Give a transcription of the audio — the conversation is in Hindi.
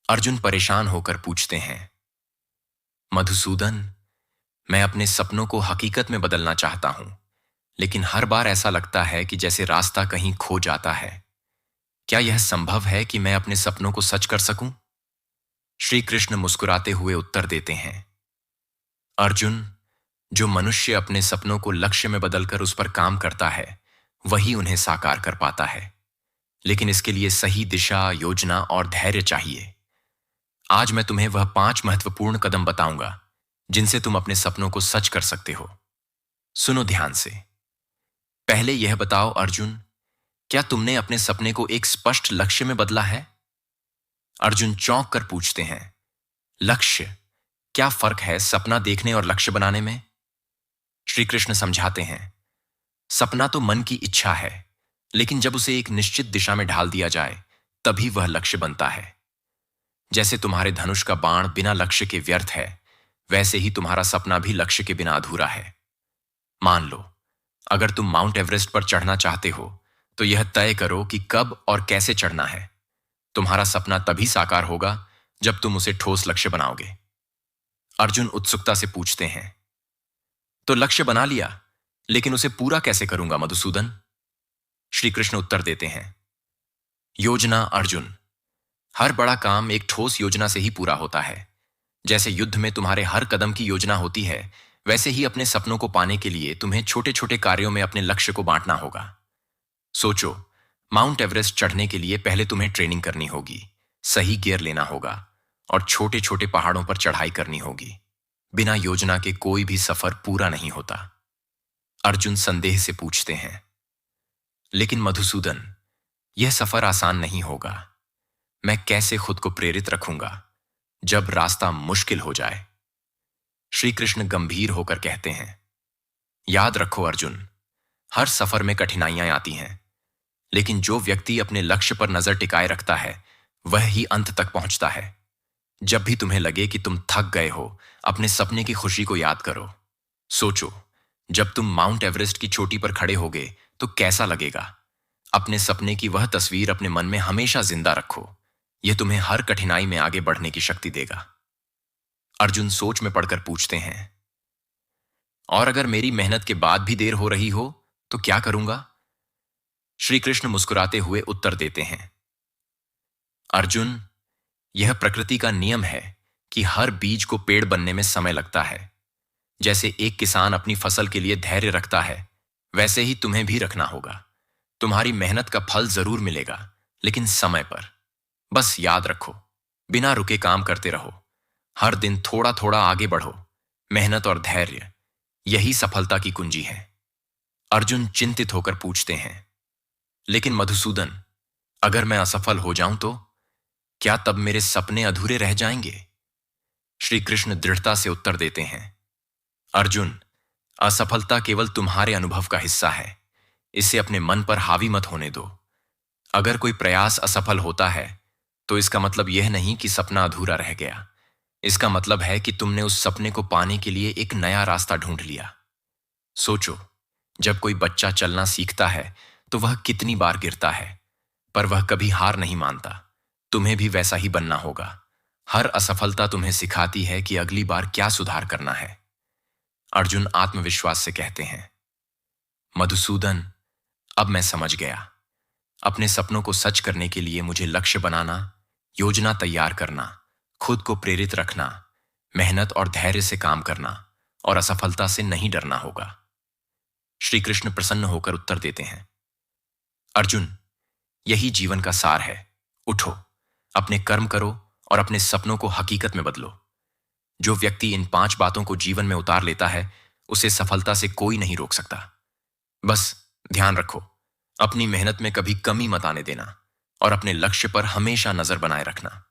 अर्जुन परेशान होकर पूछते हैं, मधुसूदन, मैं अपने सपनों को हकीकत में बदलना चाहता हूं, लेकिन हर बार ऐसा लगता है कि जैसे रास्ता कहीं खो जाता है। क्या यह संभव है कि मैं अपने सपनों को सच कर सकूं? श्री कृष्ण मुस्कुराते हुए उत्तर देते हैं, अर्जुन, जो मनुष्य अपने सपनों को लक्ष्य में बदलकर उस पर काम करता है, वही उन्हें साकार कर पाता है। लेकिन इसके लिए सही दिशा, योजना और धैर्य चाहिए। आज मैं तुम्हें वह 5 महत्वपूर्ण कदम बताऊंगा जिनसे तुम अपने सपनों को सच कर सकते हो। सुनो ध्यान से। पहले यह बताओ अर्जुन, क्या तुमने अपने सपने को एक स्पष्ट लक्ष्य में बदला है? अर्जुन चौंक कर पूछते हैं, लक्ष्य? क्या फर्क है सपना देखने और लक्ष्य बनाने में? श्री कृष्ण समझाते हैं, सपना तो मन की इच्छा है, लेकिन जब उसे एक निश्चित दिशा में ढाल दिया जाए, तभी वह लक्ष्य बनता है। जैसे तुम्हारे धनुष का बाण बिना लक्ष्य के व्यर्थ है, वैसे ही तुम्हारा सपना भी लक्ष्य के बिना अधूरा है। मान लो, अगर तुम माउंट एवरेस्ट पर चढ़ना चाहते हो, तो यह तय करो कि कब और कैसे चढ़ना है। तुम्हारा सपना तभी साकार होगा जब तुम उसे ठोस लक्ष्य बनाओगे। अर्जुन उत्सुकता से पूछते हैं, तो लक्ष्य बना लिया, लेकिन उसे पूरा कैसे करूंगा मधुसूदन? श्री कृष्ण उत्तर देते हैं, योजना अर्जुन, हर बड़ा काम एक ठोस योजना से ही पूरा होता है। जैसे युद्ध में तुम्हारे हर कदम की योजना होती है, वैसे ही अपने सपनों को पाने के लिए तुम्हें छोटे छोटे कार्यों में अपने लक्ष्य को बांटना होगा। सोचो, माउंट एवरेस्ट चढ़ने के लिए पहले तुम्हें ट्रेनिंग करनी होगी, सही गियर लेना होगा और छोटे छोटे पहाड़ों पर चढ़ाई करनी होगी। बिना योजना के कोई भी सफर पूरा नहीं होता। अर्जुन संदेह से पूछते हैं, लेकिन मधुसूदन, यह सफर आसान नहीं होगा। मैं कैसे खुद को प्रेरित रखूंगा जब रास्ता मुश्किल हो जाए? श्री कृष्ण गंभीर होकर कहते हैं, याद रखो अर्जुन, हर सफर में कठिनाइयां आती हैं, लेकिन जो व्यक्ति अपने लक्ष्य पर नजर टिकाए रखता है, वह ही अंत तक पहुंचता है। जब भी तुम्हें लगे कि तुम थक गए हो, अपने सपने की खुशी को याद करो। सोचो, जब तुम माउंट एवरेस्ट की चोटी पर खड़े होगे तो कैसा लगेगा? अपने सपने की वह तस्वीर अपने मन में हमेशा जिंदा रखो। यह तुम्हें हर कठिनाई में आगे बढ़ने की शक्ति देगा। अर्जुन सोच में पड़कर पूछते हैं, और अगर मेरी मेहनत के बाद भी देर हो रही हो तो क्या करूंगा? श्री कृष्ण मुस्कुराते हुए उत्तर देते हैं, अर्जुन, यह प्रकृति का नियम है कि हर बीज को पेड़ बनने में समय लगता है। जैसे एक किसान अपनी फसल के लिए धैर्य रखता है, वैसे ही तुम्हें भी रखना होगा। तुम्हारी मेहनत का फल जरूर मिलेगा, लेकिन समय पर। बस याद रखो, बिना रुके काम करते रहो। हर दिन थोड़ा थोड़ा आगे बढ़ो। मेहनत और धैर्य, यही सफलता की कुंजी है। अर्जुन चिंतित होकर पूछते हैं, लेकिन मधुसूदन, अगर मैं असफल हो जाऊं तो क्या तब मेरे सपने अधूरे रह जाएंगे? श्री कृष्ण दृढ़ता से उत्तर देते हैं, अर्जुन, असफलता केवल तुम्हारे अनुभव का हिस्सा है। इसे अपने मन पर हावी मत होने दो। अगर कोई प्रयास असफल होता है, तो इसका मतलब यह नहीं कि सपना अधूरा रह गया। इसका मतलब है कि तुमने उस सपने को पाने के लिए एक नया रास्ता ढूंढ लिया। सोचो, जब कोई बच्चा चलना सीखता है तो वह कितनी बार गिरता है, पर वह कभी हार नहीं मानता। तुम्हें भी वैसा ही बनना होगा। हर असफलता तुम्हें सिखाती है कि अगली बार क्या सुधार करना है। अर्जुन आत्मविश्वास से कहते हैं, मधुसूदन, अब मैं समझ गया। अपने सपनों को सच करने के लिए मुझे लक्ष्य बनाना, योजना तैयार करना, खुद को प्रेरित रखना, मेहनत और धैर्य से काम करना और असफलता से नहीं डरना होगा। श्री कृष्ण प्रसन्न होकर उत्तर देते हैं, अर्जुन, यही जीवन का सार है। उठो, अपने कर्म करो और अपने सपनों को हकीकत में बदलो। जो व्यक्ति इन 5 बातों को जीवन में उतार लेता है, उसे सफलता से कोई नहीं रोक सकता। बस ध्यान रखो, अपनी मेहनत में कभी कमी मत आने देना और अपने लक्ष्य पर हमेशा नजर बनाए रखना।